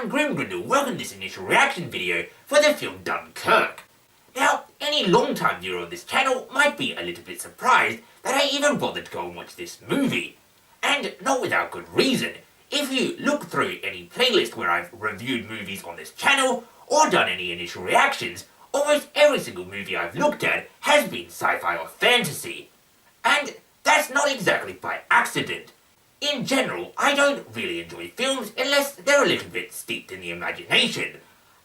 I'm Glynn-Carney, welcome to this initial reaction video for the film Dunkirk. Now, any long-time viewer of this channel might be a little bit surprised that I even bothered to go and watch this movie. And not without good reason. If you look through any playlist where I've reviewed movies on this channel, or done any initial reactions, almost every single movie I've looked at has been sci-fi or fantasy. And that's not exactly by accident. In general, I don't really enjoy films unless they're a little bit steeped in the imagination.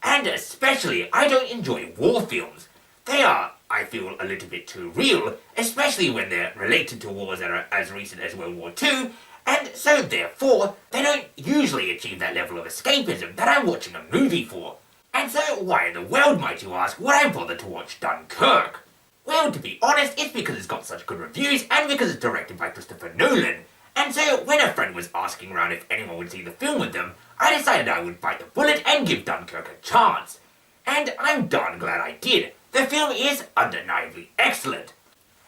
And especially, I don't enjoy war films. They are, I feel, a little bit too real, especially when they're related to wars that are as recent as World War II, and so therefore, they don't usually achieve that level of escapism that I'm watching a movie for. And so why in the world, might you ask, would I bother to watch Dunkirk? Well, to be honest, it's because it's got such good reviews, and because it's directed by Christopher Nolan. And so, when a friend was asking around if anyone would see the film with them, I decided I would bite the bullet and give Dunkirk a chance. And I'm darn glad I did. The film is undeniably excellent.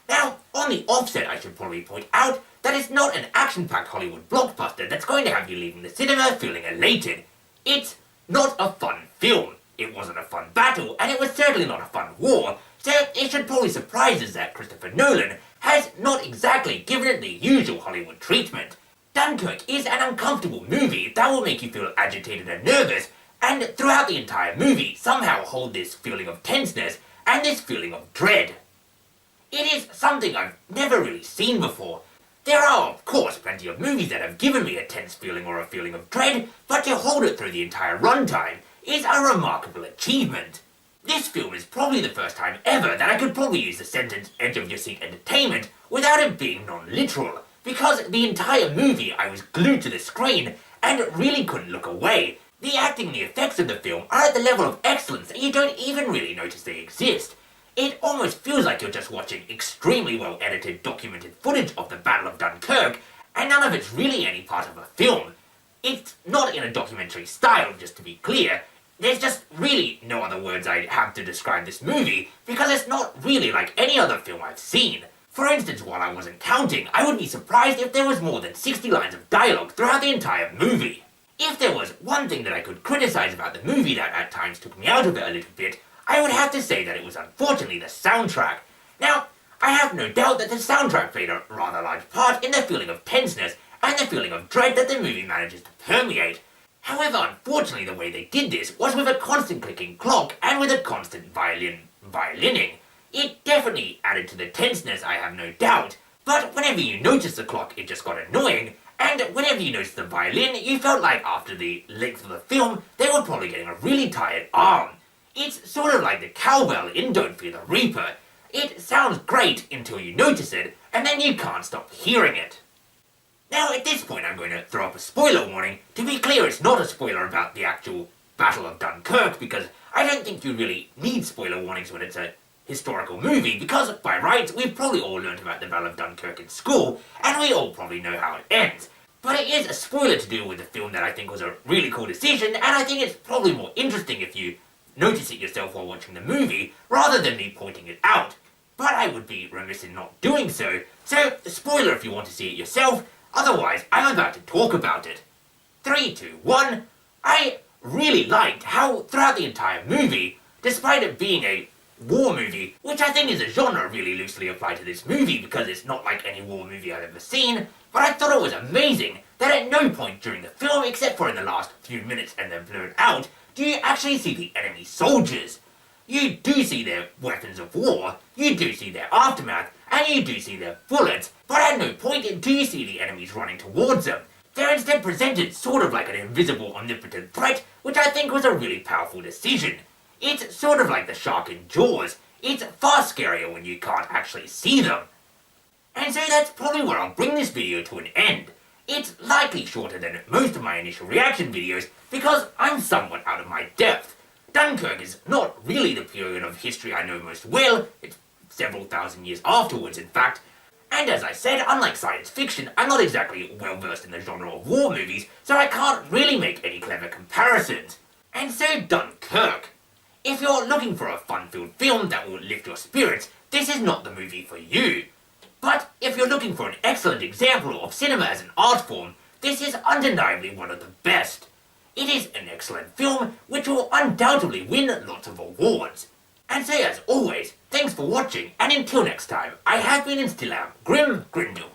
Now, on the offset, I should probably point out that it's not an action-packed Hollywood blockbuster that's going to have you leaving the cinema feeling elated. It's not a fun film. It wasn't a fun battle, and it was certainly not a fun war, so it should probably surprise us that Christopher Nolan has not exactly given it the usual Hollywood treatment. Dunkirk is an uncomfortable movie that will make you feel agitated and nervous, and throughout the entire movie somehow hold this feeling of tenseness and this feeling of dread. It is something I've never really seen before. There are, of course, plenty of movies that have given me a tense feeling or a feeling of dread, but to hold it through the entire runtime is a remarkable achievement. This film is probably the first time ever that I could probably use the sentence edge-of-your-seat entertainment without it being non-literal, because the entire movie I was glued to the screen and really couldn't look away. The acting and the effects of the film are at the level of excellence that you don't even really notice they exist. It almost feels like you're just watching extremely well-edited, documented footage of the Battle of Dunkirk, and none of it's really any part of a film. It's not in a documentary style, just to be clear. There's just really no other words I have to describe this movie, because it's not really like any other film I've seen. For instance, while I wasn't counting, I would be surprised if there was more than 60 lines of dialogue throughout the entire movie. If there was one thing that I could criticize about the movie that at times took me out of it a little bit, I would have to say that it was unfortunately the soundtrack. Now, I have no doubt that the soundtrack played a rather large part in the feeling of tenseness and the feeling of dread that the movie manages to permeate. However, unfortunately the way they did this was with a constant clicking clock and with a constant violining. It definitely added to the tenseness, I have no doubt, but whenever you noticed the clock it just got annoying, and whenever you noticed the violin you felt like after the length of the film they were probably getting a really tired arm. It's sort of like the cowbell in Don't Fear the Reaper. It sounds great until you notice it, and then you can't stop hearing it. Now, at this point I'm going to throw up a spoiler warning. To be clear, it's not a spoiler about the actual Battle of Dunkirk, because I don't think you really need spoiler warnings when it's a historical movie, because by rights we've probably all learned about the Battle of Dunkirk in school, and we all probably know how it ends. But it is a spoiler to do with a film that I think was a really cool decision, and I think it's probably more interesting if you notice it yourself while watching the movie, rather than me pointing it out. But I would be remiss in not doing so, so spoiler if you want to see it yourself, otherwise I'm about to talk about it. 3, 2, 1, I really liked how throughout the entire movie, despite it being a war movie, which I think is a genre really loosely applied to this movie because it's not like any war movie I've ever seen, but I thought it was amazing that at no point during the film, except for in the last few minutes and then blurred out, do you actually see the enemy soldiers. You do see their weapons of war, you do see their aftermath, and you do see their bullets, but at no point do you see the enemies running towards them. They're instead presented sort of like an invisible, omnipotent threat, which I think was a really powerful decision. It's sort of like the shark in Jaws. It's far scarier when you can't actually see them. And so that's probably where I'll bring this video to an end. It's likely shorter than most of my initial reaction videos because I'm somewhat out of my depth. Dunkirk is not really the period of history I know most well. It's several thousand years afterwards, in fact. And as I said, unlike science fiction, I'm not exactly well versed in the genre of war movies, so I can't really make any clever comparisons. And so Dunkirk. If you're looking for a fun-filled film that will lift your spirits, this is not the movie for you. But if you're looking for an excellent example of cinema as an art form, this is undeniably one of the best. It is an excellent film which will undoubtedly win lots of awards. And so as always, thanks for watching, and until next time, I have been and still am Grim Grindle.